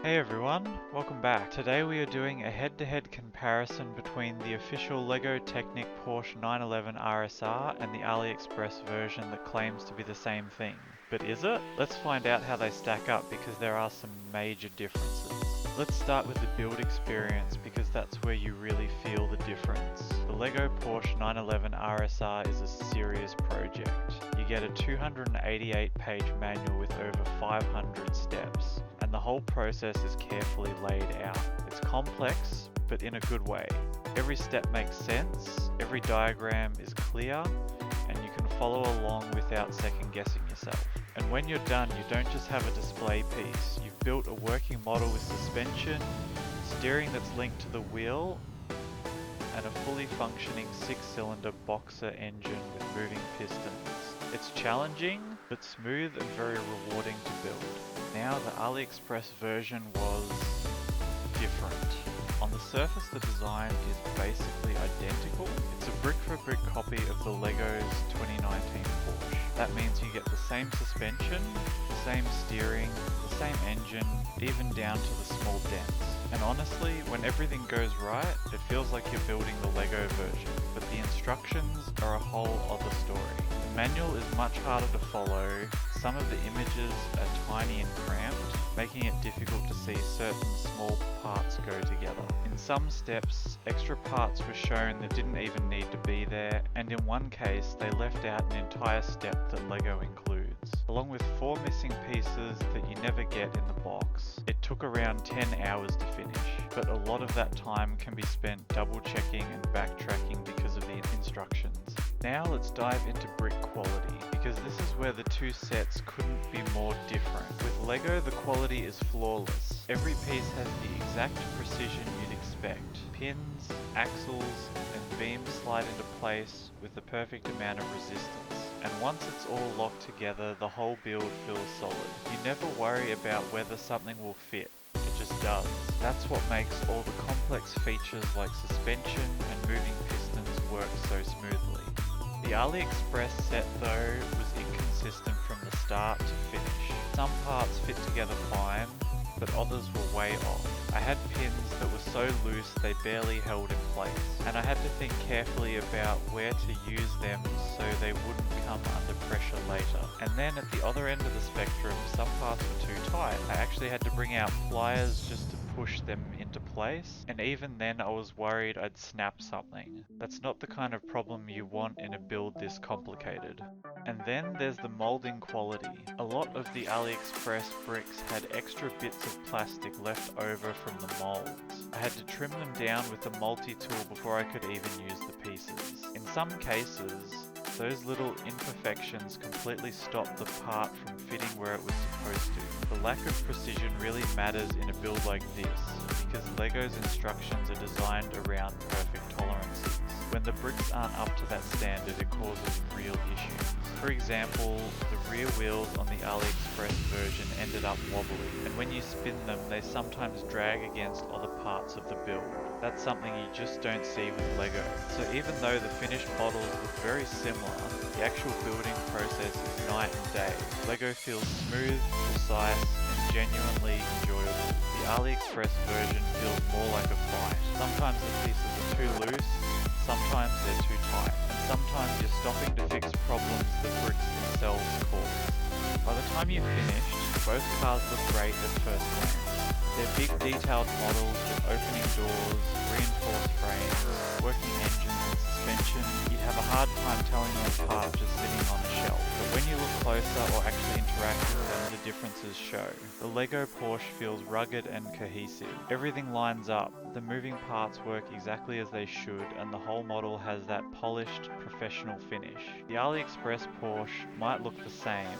Hey everyone, welcome back. Today we are doing a head-to-head comparison between the official LEGO Technic Porsche 911 RSR and the AliExpress version that claims to be the same thing. But is it? Let's find out how they stack up because there are some major differences. Let's start with the build experience because that's where you really feel the difference. The LEGO Porsche 911 RSR is a serious project. You get a 288-page manual with over 500 steps, and the whole process is carefully laid out. It's complex, but in a good way. Every step makes sense, every diagram is clear, and you can follow along without second guessing yourself. And when you're done, you don't just have a display piece. You've built a working model with suspension, steering that's linked to the wheel, and a fully functioning 6-cylinder boxer engine with moving pistons. It's challenging, but smooth and very rewarding to build. Now the AliExpress version was different. On the surface the design is basically identical. It's a brick-for-brick copy of the LEGO's 2019 Porsche. That means you get the same suspension, the same steering, the same engine, even down to the small dents. And honestly, when everything goes right, it feels like you're building the LEGO version, but the instructions are a whole other story. The manual is much harder to follow, some of the images are tiny and cramped, making it difficult to see certain small parts go together. In some steps, extra parts were shown that didn't even need to be there, and in one case, they left out an entire step that LEGO includes. Along with 4 missing pieces that you never get in the box, it took around 10 hours to finish, but a lot of that time can be spent double checking and backtracking because of the instructions. Now let's dive into brick quality, because this is where the two sets couldn't be more different. With LEGO, the quality is flawless. Every piece has the exact precision you'd expect. Pins, axles, and beams slide into place with the perfect amount of resistance. And once it's all locked together, the whole build feels solid. You never worry about whether something will fit. It just does. That's what makes all the complex features like suspension and moving pistons work so smoothly. The AliExpress set though was inconsistent from the start to finish. Some parts fit together fine, but others were way off. I had pins that were so loose they barely held in place, and I had to think carefully about where to use them so they wouldn't come under pressure later. And then at the other end of the spectrum, some parts were too tight. I actually had to bring out pliers just to push them into place, and even then I was worried I'd snap something. That's not the kind of problem you want in a build this complicated. And then there's the molding quality. A lot of the AliExpress bricks had extra bits of plastic left over from the molds. I had to trim them down with a multi-tool before I could even use the pieces. In some cases, those little imperfections completely stopped the part from fitting where it was supposed to. The lack of precision really matters in a build like this, because LEGO's instructions are designed around perfect tolerances. When the bricks aren't up to that standard, it causes real issues. For example, the rear wheels on the AliExpress version ended up wobbly, and when you spin them, they sometimes drag against other parts of the build. That's something you just don't see with LEGO. So even though the finished models look very similar, the actual building process is night and day. LEGO feels smooth, precise, and genuinely enjoyable. The AliExpress version feels more like a fight. Sometimes the pieces are too loose, sometimes they're too tight, and sometimes you're stopping to fix problems the bricks themselves cause. By the time you've finished, both cars look great at first glance. They're big detailed models with opening doors, reinforced frames, working engines and suspension. You'd have a hard time telling them apart just sitting on a shelf. But when you look closer or actually interact with them, the differences show. The LEGO Porsche feels rugged and cohesive. Everything lines up, the moving parts work exactly as they should, and the whole model has that polished, professional finish. The AliExpress Porsche might look the same,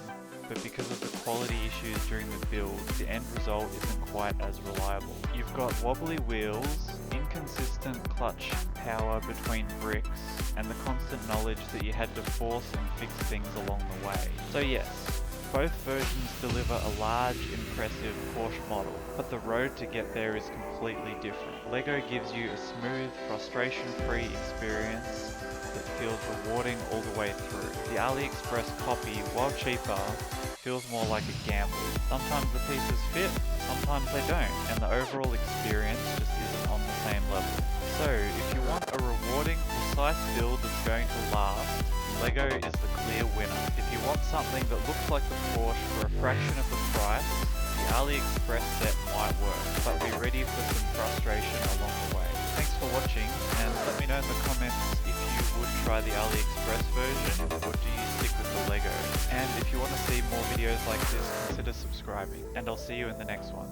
but because of the quality issues during the build, the end result isn't quite as reliable. You've got wobbly wheels, inconsistent clutch power between bricks, and the constant knowledge that you had to force and fix things along the way. So yes, both versions deliver a large, impressive Porsche model, but the road to get there is completely different. LEGO gives you a smooth, frustration-free experience that feels rewarding all the way through. The AliExpress copy, while cheaper, feels more like a gamble. Sometimes the pieces fit, sometimes they don't, and the overall experience just isn't on the same level. So, if you want a rewarding, precise build that's going to last, LEGO is the clear winner. If you want something that looks like the Porsche for a fraction of the price, the AliExpress set might work, but be ready for some frustration along the way. Thanks for watching, and let me know in the comments if you would try the AliExpress version, or do you stick with the LEGO? And if you want to see more videos like this, consider subscribing, and I'll see you in the next one.